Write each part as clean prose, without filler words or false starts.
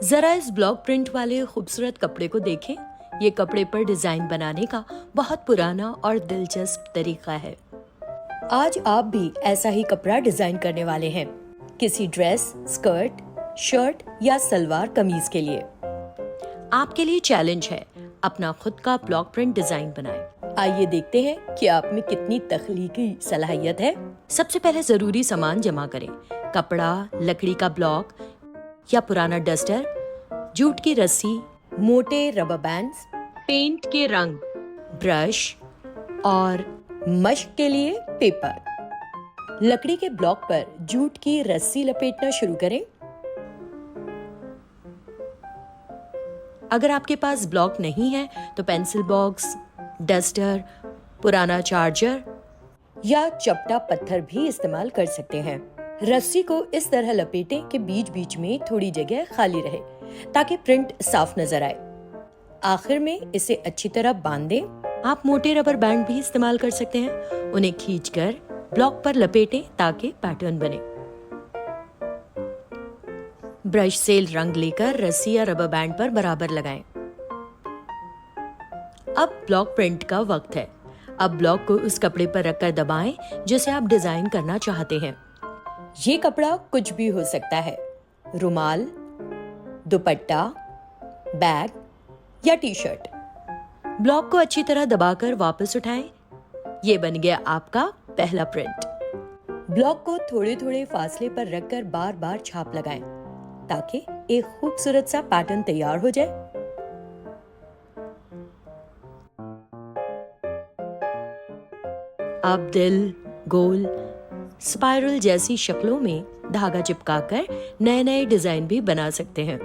जरा इस block print वाले खूबसूरत कपड़े को देखें। ये कपड़े पर डिजाइन बनाने का बहुत पुराना और दिलचस्प तरीका है। आज आप भी ऐसा ही कपड़ा डिजाइन करने वाले हैं, किसी ड्रेस, स्कर्ट, शर्ट या सलवार कमीज के लिए। आपके लिए चैलेंज है, अपना खुद का ब्लॉक प्रिंट डिजाइन बनाएं। आइए देखते हैं कि आप में कितनी तख्लीकी सलाहियत है। सबसे पहले जरूरी सामान जमा करें। कपड़ा, लकड़ी का ब्लॉक या पुराना डस्टर, जूट की रस्सी, मोटे रबर बैंड्स, पेंट के रंग, ब्रश और मश्क के लिए पेपर। लकड़ी के ब्लॉक पर जूट की रस्सी लपेटना शुरू करें। अगर आपके पास ब्लॉक नहीं है तो पेंसिल बॉक्स, डस्टर, पुराना चार्जर या चपटा पत्थर भी इस्तेमाल कर सकते हैं। रस्सी को इस तरह लपेटें कि बीच बीच में थोड़ी जगह खाली रहे ताकि प्रिंट साफ नजर आए। आखिर में इसे अच्छी तरह बांध दें। आप मोटे रबर बैंड भी इस्तेमाल कर सकते हैं। उन्हें खींचकर ब्लॉक पर लपेटें ताकि पैटर्न बने। ब्रश से रंग लेकर रस्सी या रबर बैंड पर बराबर लगाएं। अब ब्लॉक प्रिंट का वक्त है। अब ब्लॉक को उस कपड़े पर रखकर दबाएं जिसे आप डिजाइन करना चाहते हैं। ये कपड़ा कुछ भी हो सकता है, रुमाल, दुपट्टा, बैग या टी शर्ट। ब्लॉक को अच्छी तरह दबाकर वापस उठाएं। ये बन गया आपका पहला प्रिंट। ब्लॉक को थोड़े थोड़े फासले पर रखकर बार बार छाप लगाएं ताकि एक खूबसूरत सा पैटर्न तैयार हो जाए। आप दिल, गोल, स्पाइरल जैसी शक्लों में धागा चिपकाकर नए नए डिजाइन भी बना सकते हैं।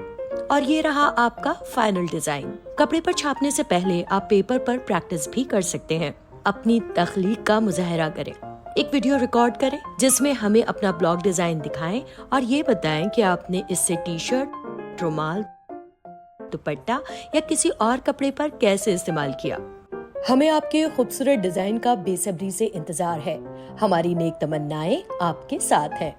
और ये रहा आपका फाइनल डिजाइन। कपड़े पर छापने से पहले आप पेपर पर प्रैक्टिस भी कर सकते हैं। अपनी तख्लीक का मुजाहरा करें। एक वीडियो रिकॉर्ड करें जिसमें हमें अपना ब्लॉक डिजाइन दिखाएं और ये बताएं कि आपने इससे टी शर्ट, रुमाल, दुपट्टा या किसी और कपड़े पर कैसे इस्तेमाल किया। हमें आपके खूबसूरत डिजाइन का बेसब्री से इंतजार है। हमारी नेक तमन्नाएं आपके साथ है।